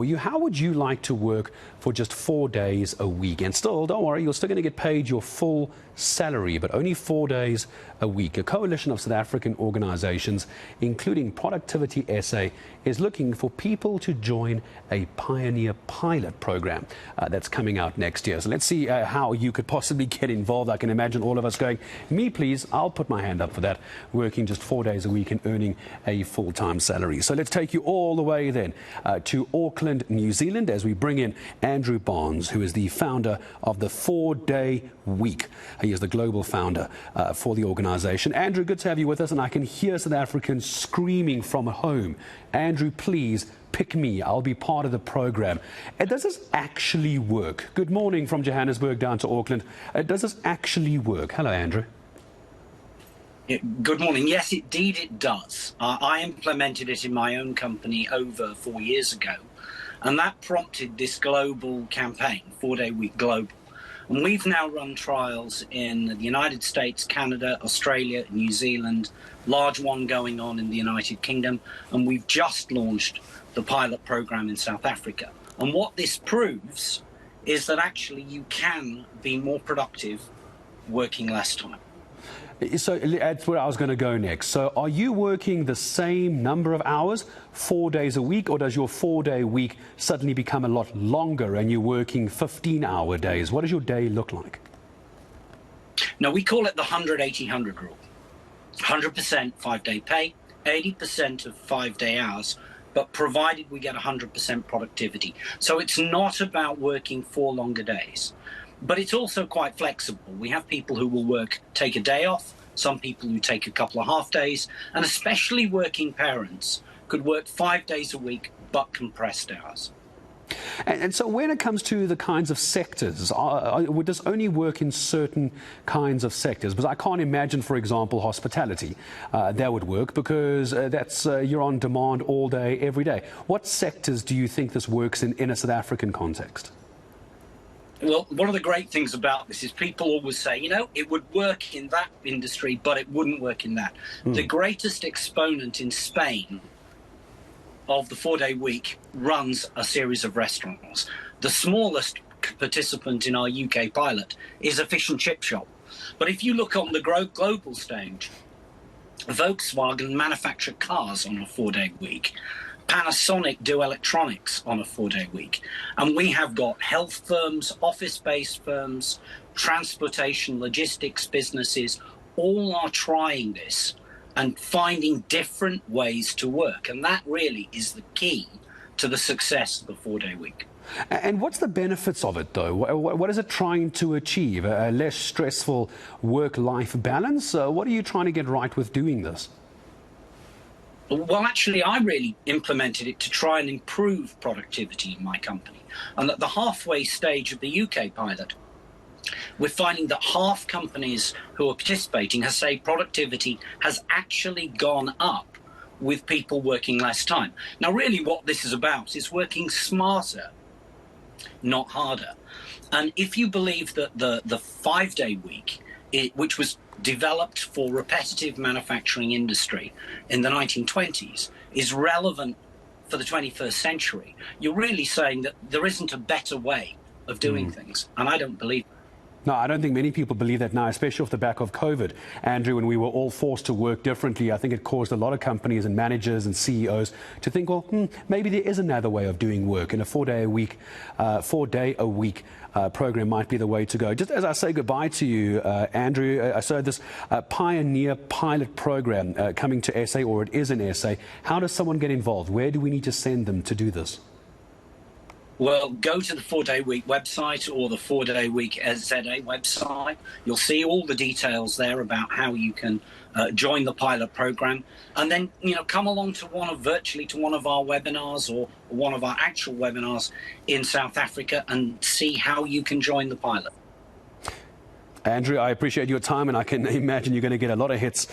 How would you like to work for just 4 days a week? And still, don't worry, you're still going to get paid your full salary, but only 4 days a week. A coalition of South African organizations, including Productivity SA, is looking for people to join a pioneer pilot program that's coming out next year. So let's see how you could possibly get involved. I can imagine all of us going, me please, I'll put my hand up for that, working just 4 days a week and earning a full-time salary. So let's take you all the way then to Auckland, New Zealand, as we bring in Andrew Barnes, who is the founder of the 4-Day Week. He is the global founder for the organization. Andrew, good to have you with us, and I can hear South Africans screaming from home. Andrew, please pick me. I'll be part of the program. Does this actually work? Good morning from Johannesburg down to Auckland. Does this actually work? Hello, Andrew. Good morning. Yes, indeed it does. I implemented it in my own company over 4 years ago, and that prompted this global campaign, 4-Day Week Global. And we've now run trials in the United States, Canada, Australia, New Zealand, large one going on in the United Kingdom, and we've just launched the pilot program in South Africa. And what this proves is that actually you can be more productive working less time. So that's where I was going to go next. So are you working the same number of hours, 4 days a week, or does your 4-day week suddenly become a lot longer and you're working 15-hour days? What does your day look like? Now, we call it the 100-80-100 rule. 100% 5-day pay, 80% of 5-day hours, but provided we get 100% productivity. So it's not about working 4 longer days. But it's also quite flexible. We have people who will take a day off, some people who take a couple of half days, and especially working parents could work 5 days a week, but compressed hours. And so when it comes to the kinds of sectors, would this only work in certain kinds of sectors? Because I can't imagine, for example, hospitality, that would work because that's you're on demand all day, every day. What sectors do you think this works in a South African context? Well, one of the great things about this is people always say, it would work in that industry, but it wouldn't work in that. The greatest exponent in Spain of the 4-day week runs a series of restaurants. The smallest participant in our UK pilot is a fish and chip shop. But if you look on the global stage, Volkswagen manufacture cars on a 4-day week. Panasonic do electronics on a 4-day week. And we have got health firms, office-based firms, transportation, logistics businesses, all are trying this and finding different ways to work. And that really is the key to the success of the 4-day week. And what's the benefits of it, though? What is it trying to achieve? A less stressful work-life balance? What are you trying to get right with doing this? Well, actually, I really implemented it to try and improve productivity in my company. And at the halfway stage of the UK pilot, we're finding that half companies who are participating have said productivity has actually gone up with people working less time. Now, really what this is about is working smarter, not harder. And if you believe that the 5-day week, which was developed for repetitive manufacturing industry in the 1920s, is relevant for the 21st century, you're really saying that there isn't a better way of doing things. And I don't believe that. No, I don't think many people believe that now, especially off the back of COVID. Andrew, when we were all forced to work differently, I think it caused a lot of companies and managers and CEOs to think, well, maybe there is another way of doing work, and a 4-day a week program might be the way to go. Just as I say goodbye to you, Andrew, I saw this pioneer pilot program coming to SA, or it is in SA. How does someone get involved? Where do we need to send them to do this? Well, go to the 4-Day Week website or the 4-Day Week ZA website. You'll see all the details there about how you can join the pilot program. And then, come along to virtually to one of our webinars or one of our actual webinars in South Africa and see how you can join the pilot. Andrew, I appreciate your time, and I can imagine you're going to get a lot of hits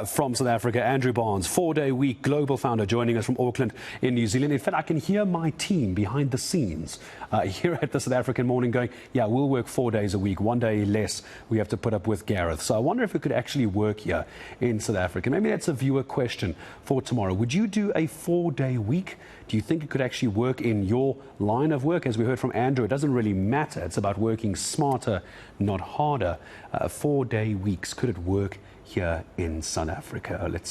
from South Africa. Andrew Barnes, 4-day week global founder, joining us from Auckland in New Zealand. In fact, I can hear my team behind the scenes here at the South African Morning going, yeah, we'll work 4 days a week, 1 day less we have to put up with Gareth. So I wonder if it could actually work here in South Africa. Maybe that's a viewer question for tomorrow. Would you do a 4-day week? Do you think it could actually work in your line of work? As we heard from Andrew, it doesn't really matter. It's about working smarter, not harder. 4-day weeks, could it work here in South Africa? Let's